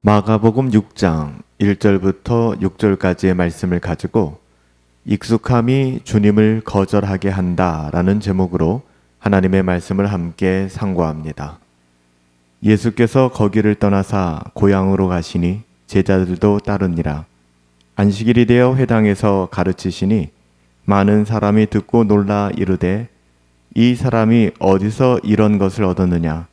마가복음 6장 1절부터 6절까지의 말씀을 가지고 익숙함이 주님을 거절하게 한다라는 제목으로 하나님의 말씀을 함께 상고합니다. 예수께서 거기를 떠나사 고향으로 가시니 제자들도 따르니라. 안식일이 되어 회당에서 가르치시니 많은 사람이 듣고 놀라 이르되 이 사람이 어디서 이런 것을 얻었느냐?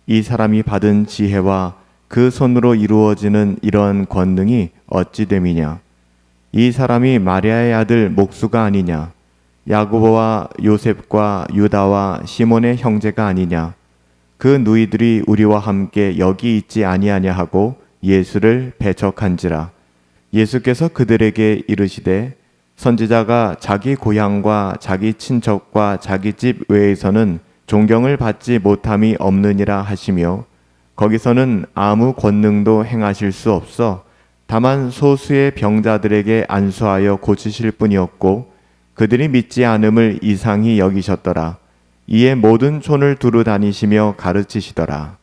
이 사람이 받은 지혜와 그 손으로 이루어지는 이러한 권능이 어찌 됨이냐? 이 사람이 마리아의 아들 목수가 아니냐? 야고보와 요셉과 유다와 시몬의 형제가 아니냐? 그 누이들이 우리와 함께 여기 있지 아니하냐 하고 예수를 배척한지라. 예수께서 그들에게 이르시되 선지자가 자기 고향과 자기 친척과 자기 집 외에서는 존경을 받지 못함이 없느니라 하시며 거기서는 아무 권능도 행하실 수 없어 다만 소수의 병자들에게 안수하여 고치실 뿐이었고 그들이 믿지 않음을 이상히 여기셨더라. 이에 모든 촌을 두루 다니시며 가르치시더라.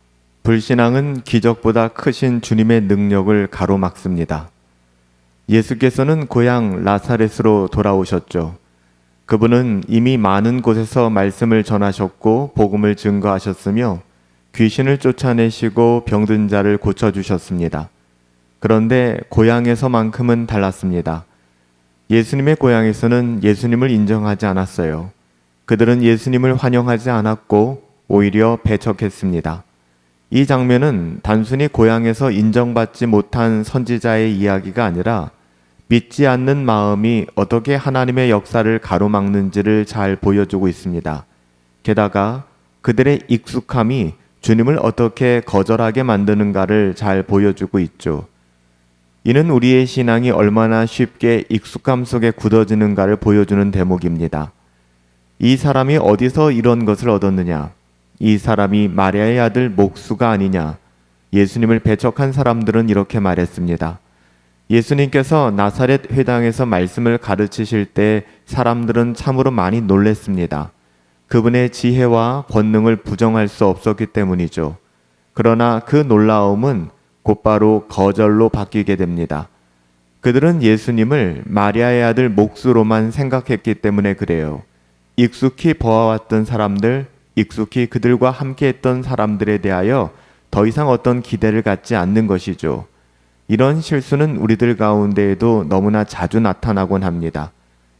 불신앙은 기적보다 크신 주님의 능력을 가로막습니다. 예수께서는 고향 나사렛으로 돌아오셨죠. 그분은 이미 많은 곳에서 말씀을 전하셨고 복음을 증거하셨으며 귀신을 쫓아내시고 병든 자를 고쳐주셨습니다. 그런데 고향에서만큼은 달랐습니다. 예수님의 고향에서는 예수님을 인정하지 않았어요. 그들은 예수님을 환영하지 않았고 오히려 배척했습니다. 이 장면은 단순히 고향에서 인정받지 못한 선지자의 이야기가 아니라 믿지 않는 마음이 어떻게 하나님의 역사를 가로막는지를 잘 보여주고 있습니다. 게다가 그들의 익숙함이 주님을 어떻게 거절하게 만드는가를 잘 보여주고 있죠. 이는 우리의 신앙이 얼마나 쉽게 익숙함 속에 굳어지는가를 보여주는 대목입니다. 이 사람이 어디서 이런 것을 얻었느냐? 이 사람이 마리아의 아들 목수가 아니냐? 예수님을 배척한 사람들은 이렇게 말했습니다. 예수님께서 나사렛 회당에서 말씀을 가르치실 때 사람들은 참으로 많이 놀랬습니다. 그분의 지혜와 권능을 부정할 수 없었기 때문이죠. 그러나 그 놀라움은 곧바로 거절로 바뀌게 됩니다. 그들은 예수님을 마리아의 아들 목수로만 생각했기 때문에 그래요. 익숙히 보아왔던 사람들, 익숙히 그들과 함께했던 사람들에 대하여 더 이상 어떤 기대를 갖지 않는 것이죠. 이런 실수는 우리들 가운데에도 너무나 자주 나타나곤 합니다.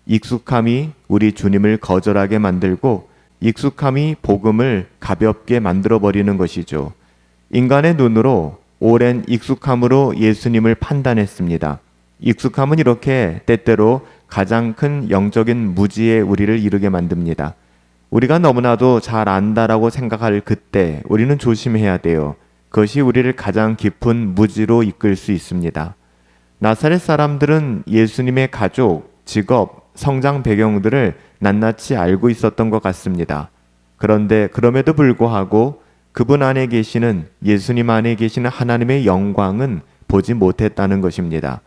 익숙함이 우리 주님을 거절하게 만들고 익숙함이 복음을 가볍게 만들어버리는 것이죠. 인간의 눈으로 오랜 익숙함으로 예수님을 판단했습니다. 익숙함은 이렇게 때때로 가장 큰 영적인 무지에 우리를 이르게 만듭니다. 우리가 너무나도 잘 안다라고 생각할 그때 우리는 조심해야 돼요. 그것이 우리를 가장 깊은 무지로 이끌 수 있습니다. 나사렛 사람들은 예수님의 가족, 직업, 성장 배경들을 낱낱이 알고 있었던 것 같습니다. 그런데 그럼에도 불구하고 그분 안에 계시는 예수님 안에 계시는 하나님의 영광은 보지 못했다는 것입니다.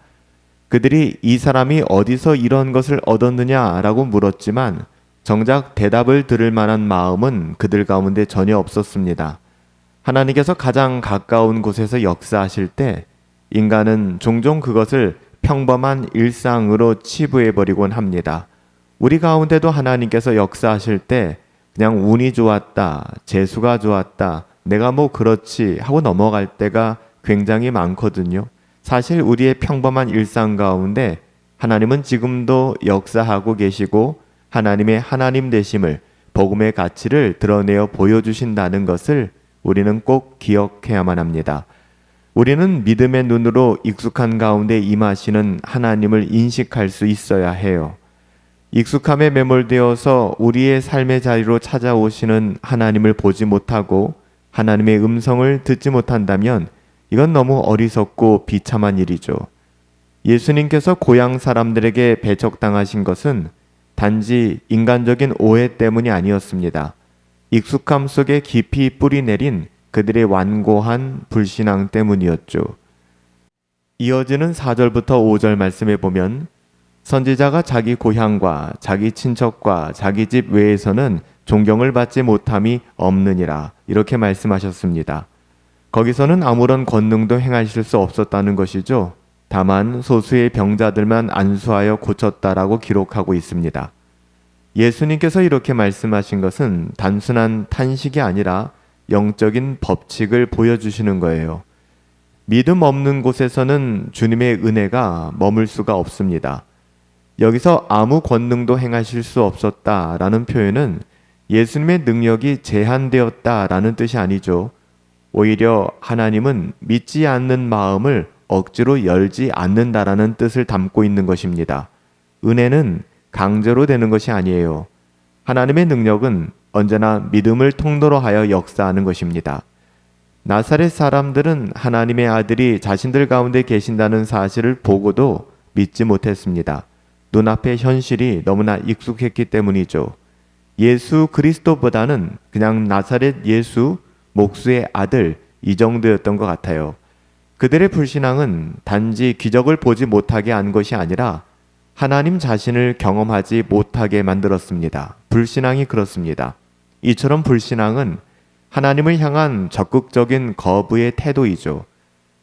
그들이 이 사람이 어디서 이런 것을 얻었느냐라고 물었지만 정작 대답을 들을 만한 마음은 그들 가운데 전혀 없었습니다. 하나님께서 가장 가까운 곳에서 역사하실 때 인간은 종종 그것을 평범한 일상으로 치부해버리곤 합니다. 우리 가운데도 하나님께서 역사하실 때 그냥 운이 좋았다, 재수가 좋았다, 내가 뭐 그렇지 하고 넘어갈 때가 굉장히 많거든요. 사실 우리의 평범한 일상 가운데 하나님은 지금도 역사하고 계시고 하나님의 하나님 되심을, 복음의 가치를 드러내어 보여주신다는 것을 우리는 꼭 기억해야만 합니다. 우리는 믿음의 눈으로 익숙한 가운데 임하시는 하나님을 인식할 수 있어야 해요. 익숙함에 매몰되어서 우리의 삶의 자리로 찾아오시는 하나님을 보지 못하고 하나님의 음성을 듣지 못한다면 이건 너무 어리석고 비참한 일이죠. 예수님께서 고향 사람들에게 배척당하신 것은 단지 인간적인 오해 때문이 아니었습니다. 익숙함 속에 깊이 뿌리 내린 그들의 완고한 불신앙 때문이었죠. 이어지는 4절부터 5절 말씀에 보면 선지자가 자기 고향과 자기 친척과 자기 집 외에서는 존경을 받지 못함이 없느니라 이렇게 말씀하셨습니다. 거기서는 아무런 권능도 행하실 수 없었다는 것이죠. 다만 소수의 병자들만 안수하여 고쳤다라고 기록하고 있습니다. 예수님께서 이렇게 말씀하신 것은 단순한 탄식이 아니라 영적인 법칙을 보여주시는 거예요. 믿음 없는 곳에서는 주님의 은혜가 머물 수가 없습니다. 여기서 아무 권능도 행하실 수 없었다라는 표현은 예수님의 능력이 제한되었다라는 뜻이 아니죠. 오히려 하나님은 믿지 않는 마음을 억지로 열지 않는다라는 뜻을 담고 있는 것입니다. 은혜는 강제로 되는 것이 아니에요. 하나님의 능력은 언제나 믿음을 통로로 하여 역사하는 것입니다. 나사렛 사람들은 하나님의 아들이 자신들 가운데 계신다는 사실을 보고도 믿지 못했습니다. 눈앞의 현실이 너무나 익숙했기 때문이죠. 예수 그리스도보다는 그냥 나사렛 예수, 목수의 아들 이 정도였던 것 같아요. 그들의 불신앙은 단지 기적을 보지 못하게 한 것이 아니라 하나님 자신을 경험하지 못하게 만들었습니다. 불신앙이 그렇습니다. 이처럼 불신앙은 하나님을 향한 적극적인 거부의 태도이죠.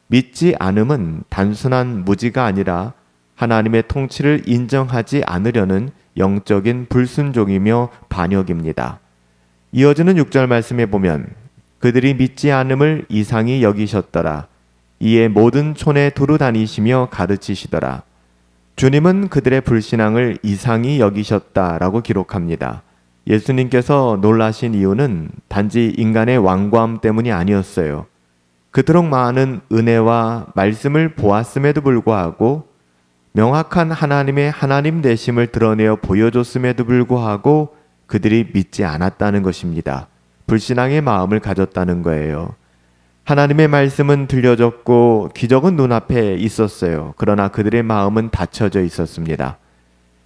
믿지 않음은 단순한 무지가 아니라 하나님의 통치를 인정하지 않으려는 영적인 불순종이며 반역입니다. 이어지는 6절 말씀에 보면 그들이 믿지 않음을 이상히 여기셨더라. 이에 모든 촌에 두루 다니시며 가르치시더라. 주님은 그들의 불신앙을 이상히 여기셨다라고 기록합니다. 예수님께서 놀라신 이유는 단지 인간의 완고함 때문이 아니었어요. 그토록 많은 은혜와 말씀을 보았음에도 불구하고 명확한 하나님의 하나님 되심을 드러내어 보여줬음에도 불구하고 그들이 믿지 않았다는 것입니다. 불신앙의 마음을 가졌다는 거예요. 하나님의 말씀은 들려졌고 기적은 눈앞에 있었어요. 그러나 그들의 마음은 닫혀져 있었습니다.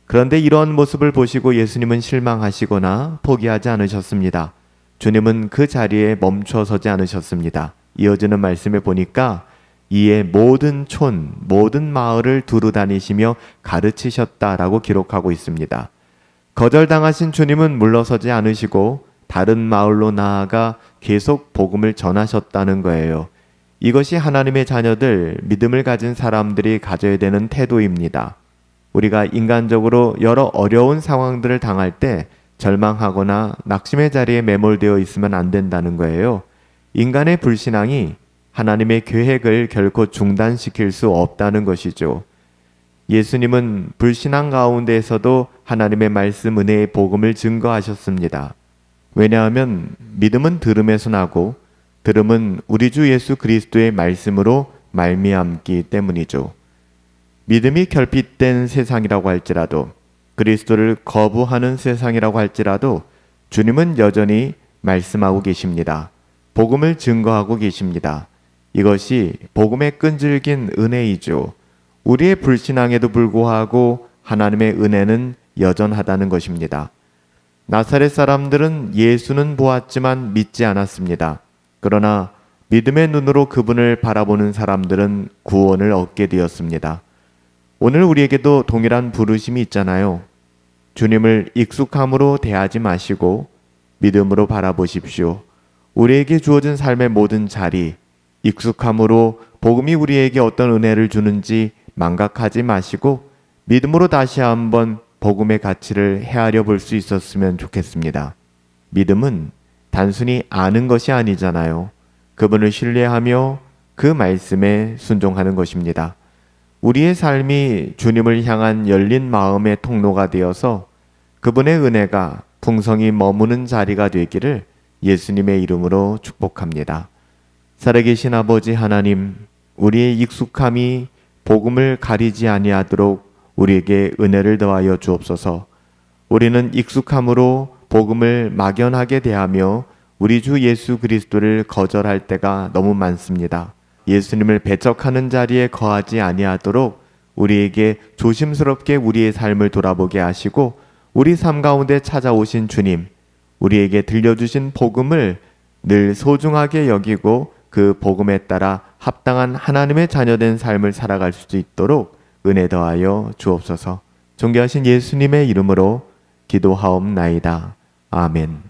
그런데 이런 모습을 보시고 예수님은 실망하시거나 포기하지 않으셨습니다. 주님은 그 자리에 멈춰서지 않으셨습니다. 이어지는 말씀에 보니까 이에 모든 촌, 모든 마을을 두루 다니시며 가르치셨다라고 기록하고 있습니다. 거절당하신 주님은 물러서지 않으시고 다른 마을로 나아가 계속 복음을 전하셨다는 거예요. 이것이 하나님의 자녀들, 믿음을 가진 사람들이 가져야 되는 태도입니다. 우리가 인간적으로 여러 어려운 상황들을 당할 때 절망하거나 낙심의 자리에 매몰되어 있으면 안 된다는 거예요. 인간의 불신앙이 하나님의 계획을 결코 중단시킬 수 없다는 것이죠. 예수님은 불신앙 가운데에서도 하나님의 말씀 은혜의 복음을 증거하셨습니다. 왜냐하면 믿음은 들음에서 나고 들음은 우리 주 예수 그리스도의 말씀으로 말미암기 때문이죠. 믿음이 결핍된 세상이라고 할지라도 그리스도를 거부하는 세상이라고 할지라도 주님은 여전히 말씀하고 계십니다. 복음을 증거하고 계십니다. 이것이 복음의 끈질긴 은혜이죠. 우리의 불신앙에도 불구하고 하나님의 은혜는 여전하다는 것입니다. 나사렛 사람들은 예수는 보았지만 믿지 않았습니다. 그러나 믿음의 눈으로 그분을 바라보는 사람들은 구원을 얻게 되었습니다. 오늘 우리에게도 동일한 부르심이 있잖아요. 주님을 익숙함으로 대하지 마시고 믿음으로 바라보십시오. 우리에게 주어진 삶의 모든 자리, 익숙함으로 복음이 우리에게 어떤 은혜를 주는지 망각하지 마시고 믿음으로 다시 한번 복음의 가치를 헤아려 볼 수 있었으면 좋겠습니다. 믿음은 단순히 아는 것이 아니잖아요. 그분을 신뢰하며 그 말씀에 순종하는 것입니다. 우리의 삶이 주님을 향한 열린 마음의 통로가 되어서 그분의 은혜가 풍성히 머무는 자리가 되기를 예수님의 이름으로 축복합니다. 살아계신 아버지 하나님, 우리의 익숙함이 복음을 가리지 아니하도록 우리에게 은혜를 더하여 주옵소서. 우리는 익숙함으로 복음을 막연하게 대하며 우리 주 예수 그리스도를 거절할 때가 너무 많습니다. 예수님을 배척하는 자리에 거하지 아니하도록 우리에게 조심스럽게 우리의 삶을 돌아보게 하시고 우리 삶 가운데 찾아오신 주님, 우리에게 들려주신 복음을 늘 소중하게 여기고 그 복음에 따라 합당한 하나님의 자녀된 삶을 살아갈 수 있도록 은혜 더하여 주옵소서. 존귀하신 예수님의 이름으로 기도하옵나이다. 아멘.